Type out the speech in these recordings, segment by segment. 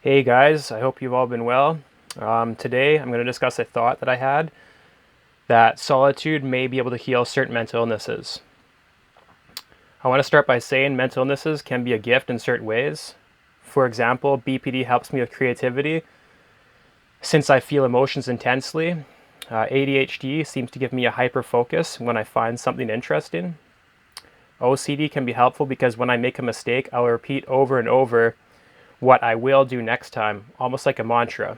Hey guys, I hope you've all been well. Today I'm going to discuss a thought that I had that solitude may be able to heal certain mental illnesses. I want to start by saying mental illnesses can be a gift in certain ways. For example, BPD helps me with creativity since I feel emotions intensely. ADHD seems to give me a hyper focus when I find something interesting. OCD can be helpful because when I make a mistake, I'll repeat over and over what I will do next time, almost like a mantra.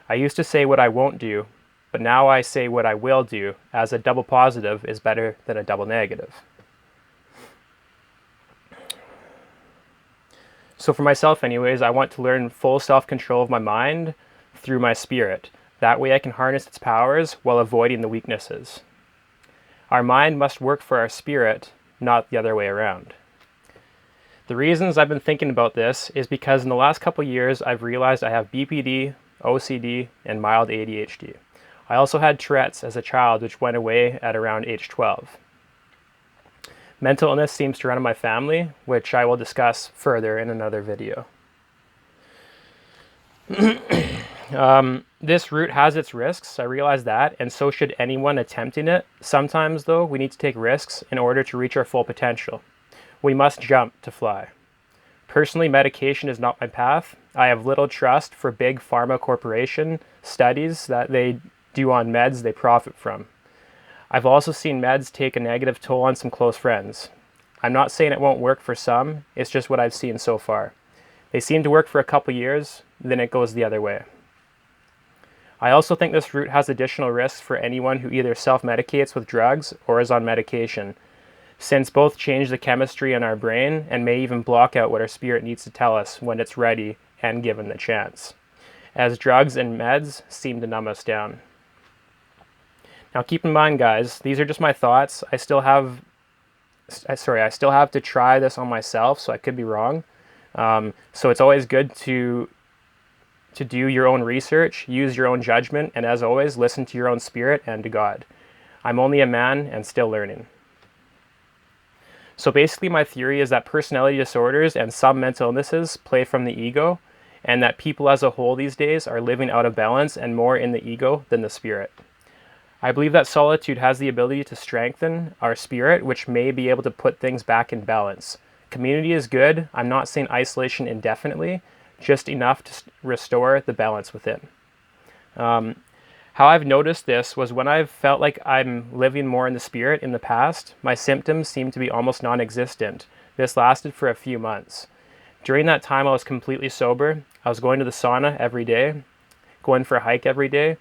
I used to say what I won't do, but now I say what I will do, as a double positive is better than a double negative. So for myself anyways, I want to learn full self-control of my mind through my spirit. That way I can harness its powers while avoiding the weaknesses. Our mind must work for our spirit, not the other way around. The reasons I've been thinking about this is because in the last couple years I've realized I have BPD, OCD, and mild ADHD. I also had Tourette's as a child, which went away at around age 12. Mental illness seems to run in my family, which I will discuss further in another video. This route has its risks, I realize that, and so should anyone attempting it. Sometimes, though, we need to take risks in order to reach our full potential. We must jump to fly. Personally, medication is not my path. I have little trust for big pharma corporation studies that they do on meds they profit from. I've also seen meds take a negative toll on some close friends. I'm not saying it won't work for some, it's just what I've seen so far. They seem to work for a couple years, then it goes the other way. I also think this route has additional risks for anyone who either self-medicates with drugs or is on medication, since both change the chemistry in our brain and may even block out what our spirit needs to tell us when it's ready and given the chance, as drugs and meds seem to numb us down. Now keep in mind, guys, these are just my thoughts. I still have to try this on myself, so I could be wrong. So it's always good to do your own research, use your own judgment, and as always, listen to your own spirit and to God. I'm only a man and still learning. So basically my theory is that personality disorders and some mental illnesses play from the ego, and that people as a whole these days are living out of balance and more in the ego than the spirit. I believe that solitude has the ability to strengthen our spirit, which may be able to put things back in balance. Community is good. I'm not saying isolation indefinitely, just enough to restore the balance within. How I've noticed this was when I've felt like I'm living more in the spirit in the past, my symptoms seemed to be almost non-existent. This lasted for a few months. During that time, I was completely sober. I was going to the sauna every day, going for a hike every day,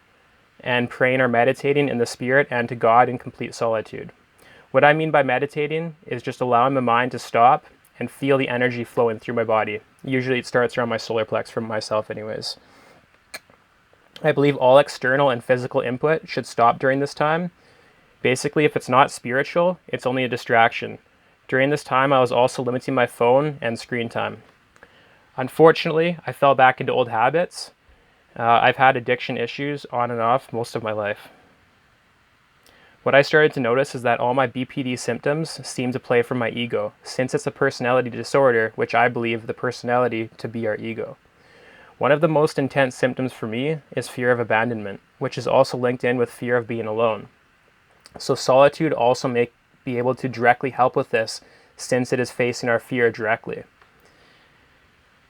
and praying or meditating in the spirit and to God in complete solitude. What I mean by meditating is just allowing my mind to stop and feel the energy flowing through my body. Usually it starts around my solar plex for myself anyways. I believe all external and physical input should stop during this time. Basically, if it's not spiritual, it's only a distraction. During this time, I was also limiting my phone and screen time. Unfortunately, I fell back into old habits. I've had addiction issues on and off most of my life. What I started to notice is that all my BPD symptoms seem to play from my ego, since it's a personality disorder, which I believe the personality to be our ego. One of the most intense symptoms for me is fear of abandonment, which is also linked in with fear of being alone. So solitude also may be able to directly help with this, since it is facing our fear directly.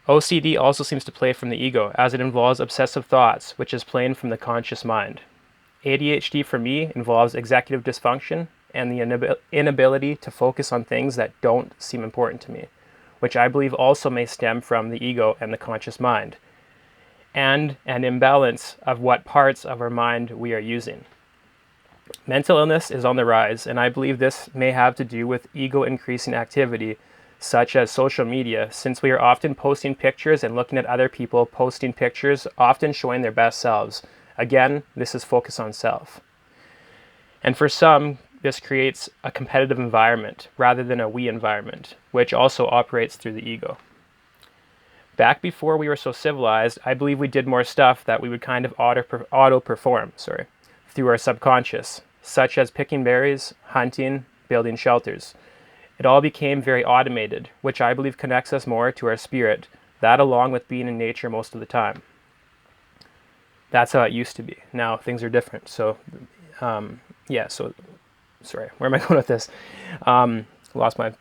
OCD also seems to play from the ego, as it involves obsessive thoughts, which is playing from the conscious mind. ADHD for me involves executive dysfunction and the inability to focus on things that don't seem important to me, which I believe also may stem from the ego and the conscious mind, and an imbalance of what parts of our mind we are using. Mental illness is on the rise, and I believe this may have to do with ego-increasing activity, such as social media, since we are often posting pictures and looking at other people posting pictures, often showing their best selves. Again, this is focus on self. And for some, this creates a competitive environment rather than a we environment, which also operates through the ego. Back before we were so civilized, I believe we did more stuff that we would kind of auto-perform through our subconscious, such as picking berries, hunting, building shelters. It all became very automated, which I believe connects us more to our spirit, That along with being in nature most of the time. That's how it used to be. Now things are different. So, yeah, so, sorry, where am I going with this? Lost my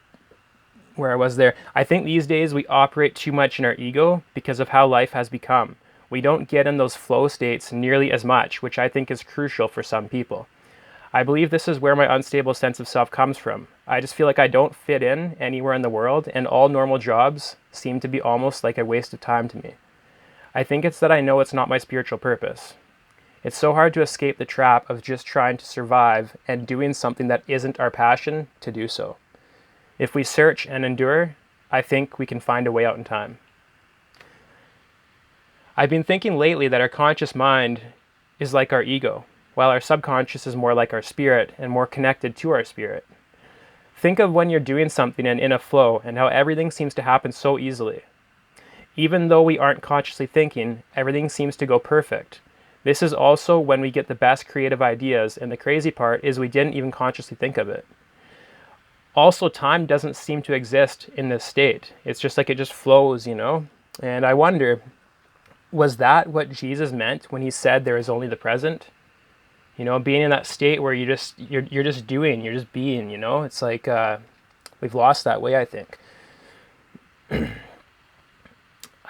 where I was there. I think these days we operate too much in our ego because of how life has become. We don't get in those flow states nearly as much, which I think is crucial for some people. I believe this is where my unstable sense of self comes from. I just feel like I don't fit in anywhere in the world, and all normal jobs seem to be almost like a waste of time to me. I think it's that I know it's not my spiritual purpose. It's so hard to escape the trap of just trying to survive and doing something that isn't our passion to do so. If we search and endure, I think we can find a way out in time. I've been thinking lately that our conscious mind is like our ego, while our subconscious is more like our spirit and more connected to our spirit. Think of when you're doing something and in a flow and how everything seems to happen so easily. Even though we aren't consciously thinking, everything seems to go perfect. This is also when we get the best creative ideas, and the crazy part is we didn't even consciously think of it. Also, time doesn't seem to exist in this state. It's just like it just flows, And I wonder, was that what Jesus meant when he said there is only the present? Being in that state where you're just doing, you're just being, It's like we've lost that way, I think.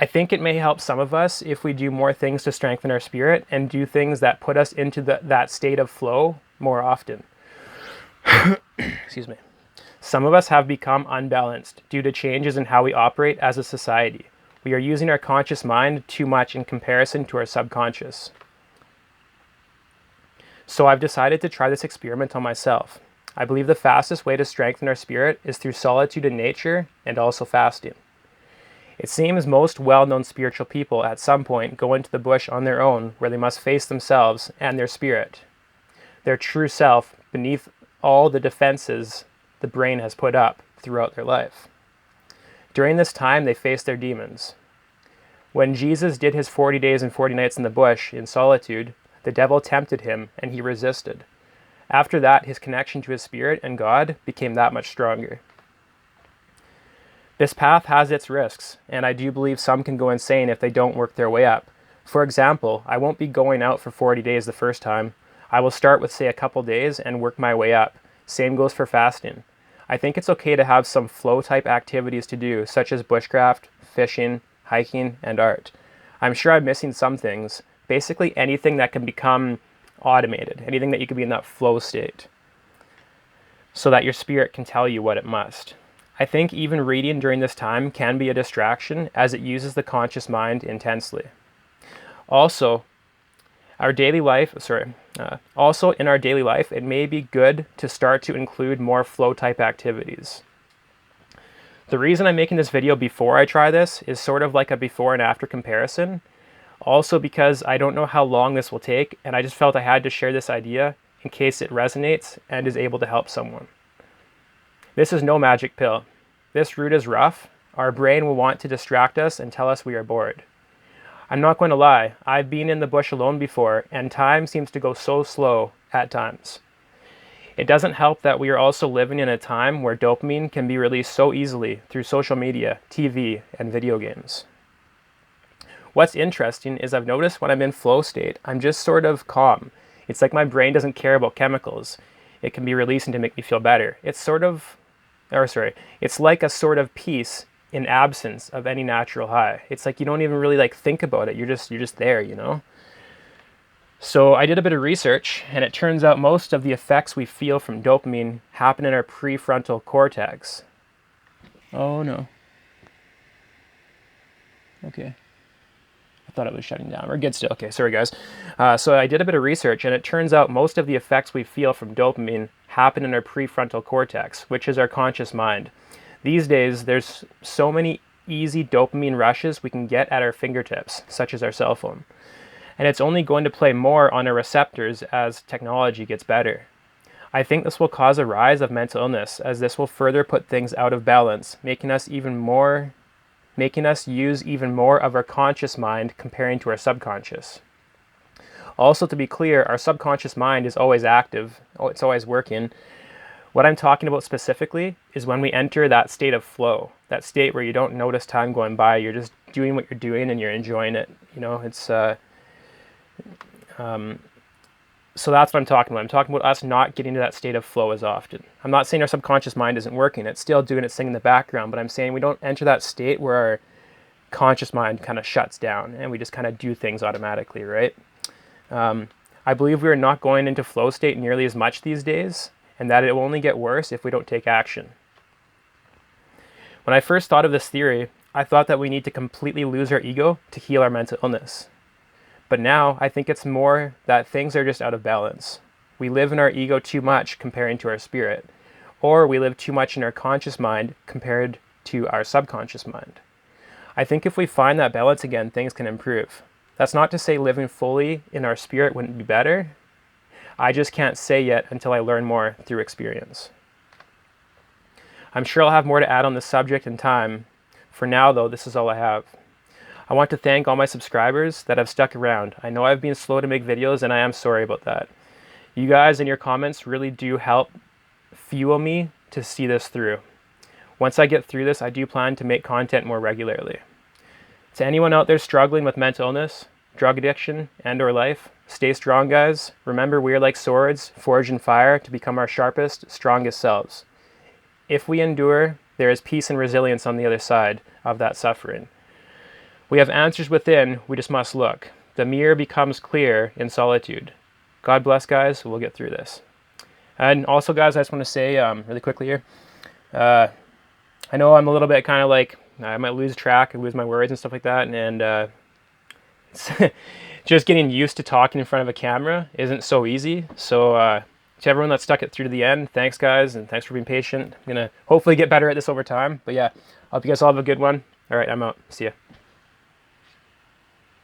I think it may help some of us if we do more things to strengthen our spirit and do things that put us into that state of flow more often. Excuse me. Some of us have become unbalanced due to changes in how we operate as a society. We are using our conscious mind too much in comparison to our subconscious. So I've decided to try this experiment on myself. I believe the fastest way to strengthen our spirit is through solitude in nature and also fasting. It seems most well-known spiritual people at some point go into the bush on their own, where they must face themselves and their spirit, their true self, beneath all the defenses the brain has put up throughout their life. During this time, they face their demons. When Jesus did his 40 days and 40 nights in the bush in solitude, the devil tempted him and he resisted. After that, his connection to his spirit and God became that much stronger. This path has its risks, and I do believe some can go insane if they don't work their way up. For example, I won't be going out for 40 days the first time. I will start with, say, a couple days and work my way up. Same goes for fasting. I think it's okay to have some flow-type activities to do, such as bushcraft, fishing, hiking, and art. I'm sure I'm missing some things. Basically anything that can become automated, anything that you can be in that flow state, so that your spirit can tell you what it must. I think even reading during this time can be a distraction, as it uses the conscious mind intensely. Also, in our daily life, it may be good to start to include more flow-type activities. The reason I'm making this video before I try this is sort of like a before and after comparison. Also because I don't know how long this will take, and I just felt I had to share this idea in case it resonates and is able to help someone. This is no magic pill. This route is rough. Our brain will want to distract us and tell us we are bored. I'm not going to lie, I've been in the bush alone before, and time seems to go so slow at times. It doesn't help that we are also living in a time where dopamine can be released so easily through social media, TV, and video games. What's interesting is I've noticed when I'm in flow state, I'm just sort of calm. It's like my brain doesn't care about chemicals. It can be releasing to make me feel better. It's like a sort of peace in absence of any natural high. It's like you don't even really think about it. You're just there, So I did a bit of research, and it turns out most of the effects we feel from dopamine happen in our prefrontal cortex. Oh no. Okay. I thought it was shutting down. We're good still. Okay, sorry guys. So I did a bit of research, and it turns out most of the effects we feel from dopamine happen in our prefrontal cortex, which is our conscious mind. These days, there's so many easy dopamine rushes we can get at our fingertips, such as our cell phone. And it's only going to play more on our receptors as technology gets better. I think this will cause a rise of mental illness, as this will further put things out of balance, making us use even more of our conscious mind comparing to our subconscious. Also, to be clear, our subconscious mind is always active. It's always working. What I'm talking about specifically is when we enter that state of flow, that state where you don't notice time going by, you're just doing what you're doing and you're enjoying it. You know, it's so that's what I'm talking about. I'm talking about us not getting to that state of flow as often. I'm not saying our subconscious mind isn't working. It's still doing its thing in the background, but I'm saying we don't enter that state where our conscious mind kind of shuts down and we just kind of do things automatically, right? I believe we are not going into flow state nearly as much these days, and that it will only get worse if we don't take action. When I first thought of this theory, I thought that we need to completely lose our ego to heal our mental illness. But now I think it's more that things are just out of balance. We live in our ego too much comparing to our spirit, or we live too much in our conscious mind compared to our subconscious mind. I think if we find that balance again, things can improve. That's not to say living fully in our spirit wouldn't be better. I just can't say yet until I learn more through experience. I'm sure I'll have more to add on this subject in time. For now, though, this is all I have. I want to thank all my subscribers that have stuck around. I know I've been slow to make videos, and I am sorry about that. You guys and your comments really do help fuel me to see this through. Once I get through this, I do plan to make content more regularly. To anyone out there struggling with mental illness, drug addiction, and/or life, stay strong, guys. Remember, we are like swords, forged in fire to become our sharpest, strongest selves. If we endure, there is peace and resilience on the other side of that suffering. We have answers within, we just must look. The mirror becomes clear in solitude. God bless, guys. We'll get through this. And also, guys, I just want to say really quickly here, I know I'm a little bit kind of like, I might lose track and lose my words and stuff like that, and just getting used to talking in front of a camera isn't so easy. So to everyone that stuck it through to the end, thanks, guys, and thanks for being patient. I'm going to hopefully get better at this over time. But yeah, I hope you guys all have a good one. All right, I'm out. See ya.